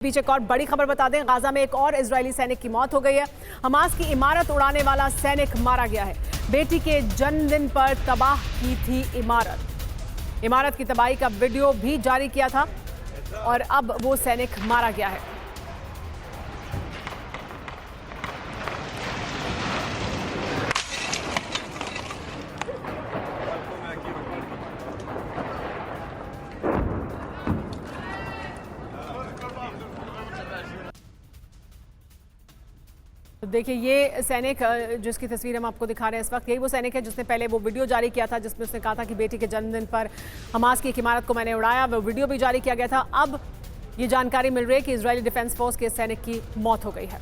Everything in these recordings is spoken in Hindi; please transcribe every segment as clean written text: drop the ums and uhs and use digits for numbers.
बीच एक और बड़ी खबर बता दें, गाजा में एक और इजरायली सैनिक की मौत हो गई है। हमास की इमारत उड़ाने वाला सैनिक मारा गया है। बेटी के जन्मदिन पर तबाह की थी इमारत की तबाही का वीडियो भी जारी किया था और अब वो सैनिक मारा गया है। देखिए, ये सैनिक जिसकी तस्वीर हम आपको दिखा रहे हैं इस वक्त, यही वो सैनिक है जिसने पहले वो वीडियो जारी किया था जिसमें उसने कहा था कि बेटी के जन्मदिन पर हमास की एक इमारत को मैंने उड़ाया। वो वीडियो भी जारी किया गया था। अब ये जानकारी मिल रही है कि इजरायली डिफेंस फोर्स के सैनिक की मौत हो गई है।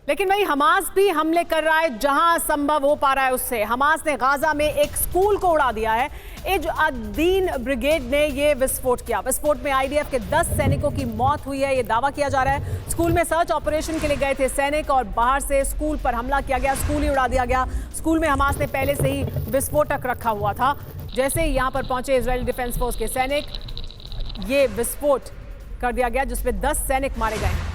लेकिन वही हमास भी हमले कर रहा है जहां संभव हो पा रहा है उससे। हमास ने गाजा में एक स्कूल को उड़ा दिया है। इज अद्दीन ब्रिगेड ने यह विस्फोट किया। विस्फोट में आईडीएफ के 10 सैनिकों की मौत हुई है, यह दावा किया जा रहा है। स्कूल में सर्च ऑपरेशन के लिए गए थे सैनिक और बाहर से स्कूल पर हमला किया गया, स्कूल ही उड़ा दिया गया। स्कूल में हमास ने पहले से ही विस्फोटक रखा हुआ था। जैसे ही यहां पर पहुंचे इजरायली डिफेंस फोर्स के सैनिक, ये विस्फोट कर दिया गया जिसमें 10 सैनिक मारे गए।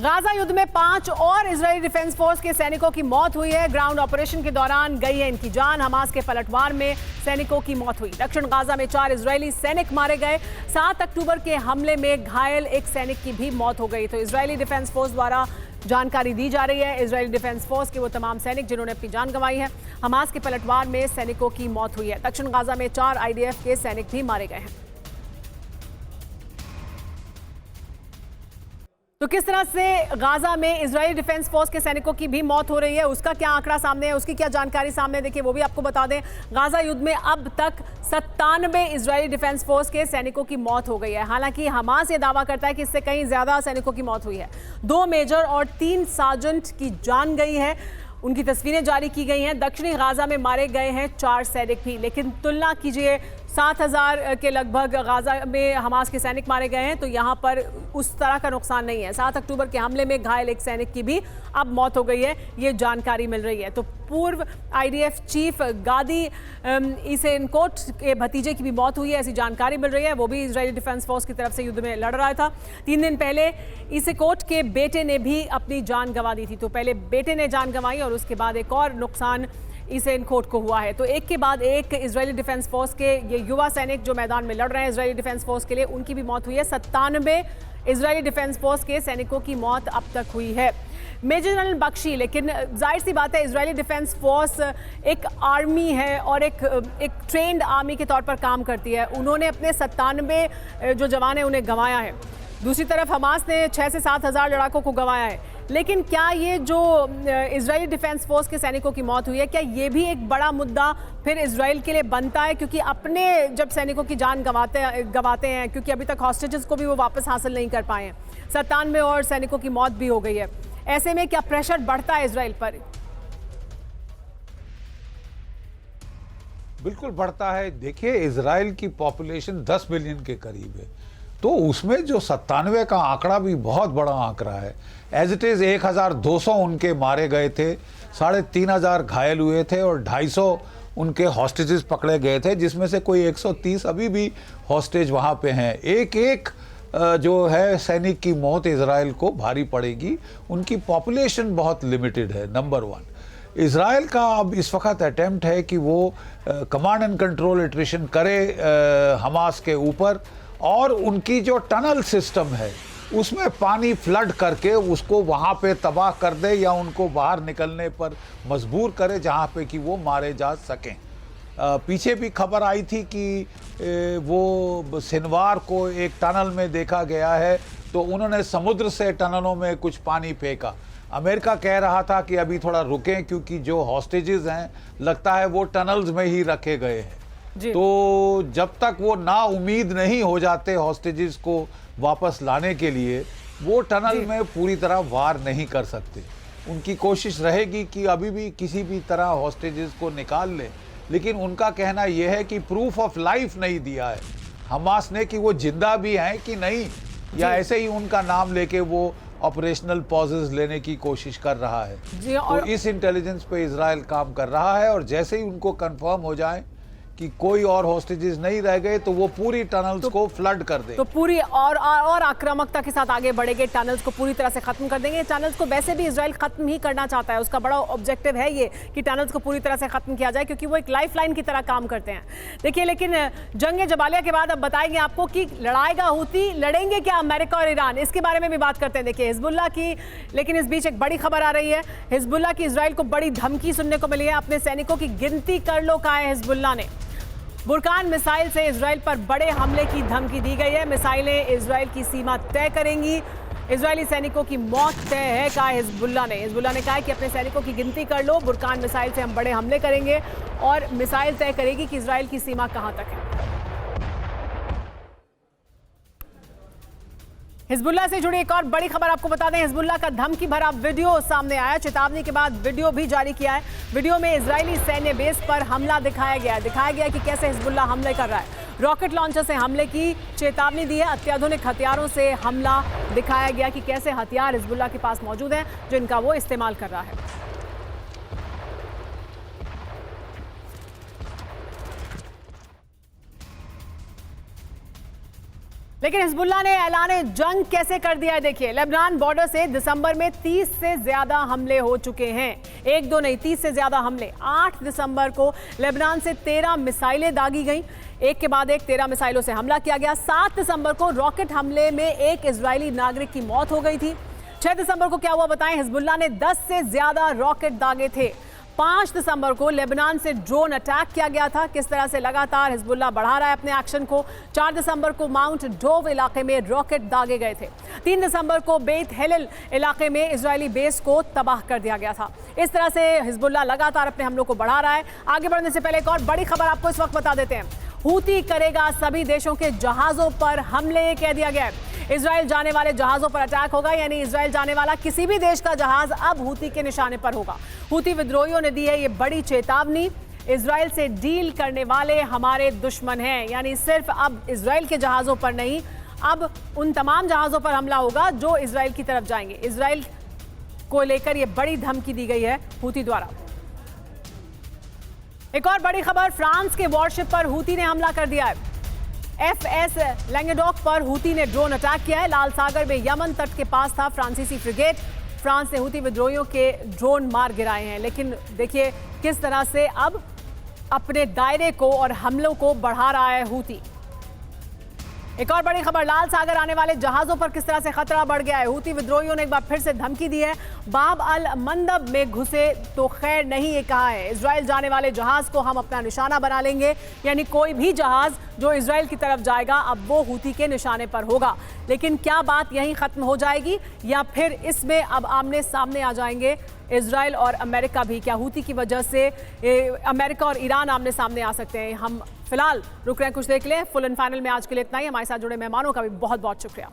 गाजा युद्ध में 5 और इजरायली डिफेंस फोर्स के सैनिकों की मौत हुई है। ग्राउंड ऑपरेशन के दौरान गई है इनकी जान। हमास के पलटवार में सैनिकों की मौत हुई। दक्षिण गाजा में 4 इजरायली सैनिक मारे गए। 7 अक्टूबर के हमले में घायल एक सैनिक की भी मौत हो गई। तो इजरायली डिफेंस फोर्स द्वारा जानकारी दी जा रही है। इजरायली डिफेंस फोर्स के वो तमाम सैनिक जिन्होंने अपनी जान गंवाई है। हमास के पलटवार में सैनिकों की मौत हुई है। दक्षिण गाजा में 4 आईडीएफ के सैनिक भी मारे गए हैं। तो किस तरह से गाजा में इजरायली डिफेंस फोर्स के सैनिकों की भी मौत हो रही है, उसका क्या आंकड़ा सामने है, उसकी क्या जानकारी सामने, देखिए वो भी आपको बता दें। गाजा युद्ध में अब तक 97 इजरायली डिफेंस फोर्स के सैनिकों की मौत हो गई है। हालांकि हमास ये दावा करता है कि इससे कहीं ज्यादा सैनिकों की मौत हुई है। 2 मेजर और 3 सार्जेंट की जान गई है। उनकी तस्वीरें जारी की गई हैं। दक्षिणी गाजा में मारे गए हैं 4 सैनिक भी। लेकिन तुलना कीजिए, 7000 के लगभग गाजा में हमास के सैनिक मारे गए हैं, तो यहाँ पर उस तरह का नुकसान नहीं है। 7 अक्टूबर के हमले में घायल एक सैनिक की भी अब मौत हो गई है, ये जानकारी मिल रही है। तो पूर्व आईडीएफ चीफ गादी ईसेनकोट के भतीजे की भी मौत हुई है, ऐसी जानकारी मिल रही है। वो भी इजरायली डिफेंस फोर्स की तरफ से युद्ध में लड़ रहा था। 3 दिन पहले ईसेनकोट के बेटे ने भी अपनी जान गंवा दी थी। तो पहले बेटे ने जान गंवाई और उसके बाद एक और नुकसान ईसेनकोट को हुआ है। तो एक के बाद एक इजरायली डिफेंस फोर्स के ये युवा सैनिक जो मैदान में लड़ रहे हैं इजरायली डिफेंस फोर्स के लिए, उनकी भी मौत हुई है। 97 इजरायली डिफेंस फोर्स के सैनिकों की मौत अब तक हुई है। मेजर जनरल बख्शी, लेकिन जाहिर सी बात है इजरायली डिफेंस फोर्स एक आर्मी है और एक ट्रेंड आर्मी के तौर पर काम करती है। उन्होंने अपने 97 जो जवान हैं उन्हें गंवाया है। दूसरी तरफ हमास ने 6 से 7 हज़ार लड़ाकों को गंवाया है। लेकिन क्या ये जो इजरायली डिफेंस फोर्स के सैनिकों की मौत हुई है, क्या ये भी एक बड़ा मुद्दा फिर इजराइल के लिए बनता है? क्योंकि अपने जब सैनिकों की जान गंवाते हैं, क्योंकि अभी तक हॉस्टेजेस को भी वो वापस हासिल नहीं कर पाए हैं, 97 और सैनिकों की मौत भी हो गई है। ऐसे में क्या प्रेशर बढ़ता है इजराइल पर? बिल्कुल बढ़ता है। देखिए, इजराइल की पॉपुलेशन 10 मिलियन के करीब है, तो उसमें जो 97 का आंकड़ा भी बहुत बड़ा आंकड़ा है। एज इट इज़ 1200 उनके मारे गए थे, 3500 घायल हुए थे और 250 उनके हॉस्टेजेस पकड़े गए थे, जिसमें से कोई 130 अभी भी हॉस्टेज वहाँ पे हैं। एक जो है सैनिक की मौत इजराइल को भारी पड़ेगी। उनकी पॉपुलेशन बहुत लिमिटेड है, नंबर 1। इजराइल का अब इस वक्त अटेम्प्ट है कि वो कमांड एंड कंट्रोल एट्रिशन करे हमास के ऊपर, और उनकी जो टनल सिस्टम है उसमें पानी फ्लड करके उसको वहाँ पे तबाह कर दे या उनको बाहर निकलने पर मजबूर करे, जहाँ पे कि वो मारे जा सकें। पीछे भी खबर आई थी कि वो शनिवार को एक टनल में देखा गया है, तो उन्होंने समुद्र से टनलों में कुछ पानी फेंका। अमेरिका कह रहा था कि अभी थोड़ा रुकें, क्योंकि जो हॉस्टेजेस हैं लगता है वो टनल्स में ही रखे गए हैं। तो जब तक वो ना उम्मीद नहीं हो जाते हॉस्टेजेस को वापस लाने के लिए, वो टनल में पूरी तरह वार नहीं कर सकते। उनकी कोशिश रहेगी कि अभी भी किसी भी तरह हॉस्टेजेस को निकाल ले, लेकिन उनका कहना यह है कि प्रूफ ऑफ लाइफ नहीं दिया है हमास ने कि वो जिंदा भी हैं कि नहीं, या ऐसे ही उनका नाम लेके वो ऑपरेशनल पॉजेज लेने की कोशिश कर रहा है। तो इस इंटेलिजेंस पे इजराइल काम कर रहा है, और जैसे ही उनको कंफर्म हो जाए कि कोई और हॉस्टेजेस नहीं रह गए तो वो पूरी टनल्स को फ्लड कर देंगे। तो पूरी और आक्रामकता के साथ आगे बढ़ेंगे, टनल्स को पूरी तरह से खत्म कर देंगे। टनल्स को वैसे भी इजराइल खत्म ही करना चाहता है, उसका बड़ा ऑब्जेक्टिव है ये कि टनल्स को पूरी तरह से खत्म किया जाए, क्योंकि वो एक लाइफलाइन की तरह काम करते हैं। देखिए, लेकिन जंग जबालिया के बाद अब बताएंगे आपको कि लड़ाएगा हूती, लड़ेंगे क्या अमेरिका और ईरान, इसके बारे में भी बात करते हैं। देखिए हिजबुल्लाह की, लेकिन इस बीच एक बड़ी खबर आ रही है। हिजबुल्लाह की इजराइल को बड़ी धमकी सुनने को मिली है। अपने सैनिकों की गिनती कर लो कहा है हिजबुल्लाह ने। बुरकान मिसाइल से इजराइल पर बड़े हमले की धमकी दी गई है। मिसाइलें इजराइल की सीमा तय करेंगी, इजरायली सैनिकों की मौत तय है कहा हिजबुल्लाह ने। हिजबुल्लाह ने कहा है कि अपने सैनिकों की गिनती कर लो, बुरकान मिसाइल से हम बड़े हमले करेंगे और मिसाइल तय करेगी कि इजराइल की सीमा कहां तक है। हिजबुल्लाह से जुड़ी एक और बड़ी खबर आपको बता दें। हिजबुल्लाह का धमकी भरा वीडियो सामने आया, चेतावनी के बाद वीडियो भी जारी किया है। वीडियो में इजरायली सैन्य बेस पर हमला दिखाया गया है कि कैसे हिजबुल्लाह हमले कर रहा है। रॉकेट लॉन्चर से हमले की चेतावनी दी है। अत्याधुनिक हथियारों से हमला दिखाया गया कि कैसे हथियार हिजबुल्लाह के पास मौजूद हैं जिनका वो इस्तेमाल कर रहा है। लेकिन हिजबुल्लाह ने ऐलान जंग कैसे कर दिया है। देखिए, लेबनान बॉर्डर से दिसंबर में 30 से ज्यादा हमले हो चुके हैं। एक दो नहीं, 30 से ज्यादा हमले। 8 दिसंबर को लेबनान से 13 मिसाइलें दागी गईं, एक के बाद एक 13 मिसाइलों से हमला किया गया। 7 दिसंबर को रॉकेट हमले में एक इजरायली नागरिक की मौत हो गई थी। 6 दिसंबर को क्या हुआ बताएं। हिजबुल्लाह ने 10 से ज्यादा रॉकेट दागे थे। 5 दिसंबर को लेबनान से ड्रोन अटैक किया गया था। किस तरह से लगातार हिजबुल्लाह बढ़ा रहा है अपने एक्शन को। 4 दिसंबर को माउंट डोव इलाके में रॉकेट दागे गए थे। 3 दिसंबर को बेत हेलेल इलाके में इजरायली बेस को तबाह कर दिया गया था। इस तरह से हिजबुल्लाह लगातार अपने हमलों को बढ़ा रहा है। आगे बढ़ने से पहले एक और बड़ी खबर आपको इस वक्त बता देते हैं। हूती करेगा सभी देशों के जहाजों पर हमले, कह दिया गया है। इजराइल जाने वाले जहाजों पर अटैक होगा, यानी इजराइल जाने वाला किसी भी देश का जहाज अब हूती के निशाने पर होगा। हूती विद्रोहियों ने दी है ये बड़ी चेतावनी। इजराइल से डील करने वाले हमारे दुश्मन हैं, यानी सिर्फ अब इजराइल के जहाजों पर नहीं, अब उन तमाम जहाजों पर हमला होगा जो इजराइल की तरफ जाएंगे। इजराइल को लेकर ये बड़ी धमकी दी गई है हूती द्वारा। एक और बड़ी खबर, फ्रांस के वॉरशिप पर हूती ने हमला कर दिया है। एफएस लैंगडोक पर हूती ने ड्रोन अटैक किया है। लाल सागर में यमन तट के पास था फ्रांसीसी फ्रिगेट। फ्रांस ने हूती विद्रोहियों के ड्रोन मार गिराए हैं। लेकिन देखिए किस तरह से अब अपने दायरे को और हमलों को बढ़ा रहा है हूती। एक और बड़ी खबर, लाल सागर आने वाले जहाजों पर किस तरह से खतरा बढ़ गया है। हूती विद्रोहियों ने एक बार फिर से धमकी दी है। बाब अल मंदब में घुसे तो खैर नहीं, ये कहा है। इजराइल जाने वाले जहाज को हम अपना निशाना बना लेंगे, यानी कोई भी जहाज जो इजराइल की तरफ जाएगा अब वो हूती के निशाने पर होगा। लेकिन क्या बात यहीं खत्म हो जाएगी या फिर इसमें अब आमने सामने आ जाएंगे इजराइल और अमेरिका भी? क्या हूती की वजह से अमेरिका और ईरान आमने सामने आ सकते हैं? हम फिलहाल रुक रहे हैं, कुछ देख लें। फुल एंड फाइनल में आज के लिए इतना ही। हमारे साथ जुड़े मेहमानों का भी बहुत बहुत शुक्रिया।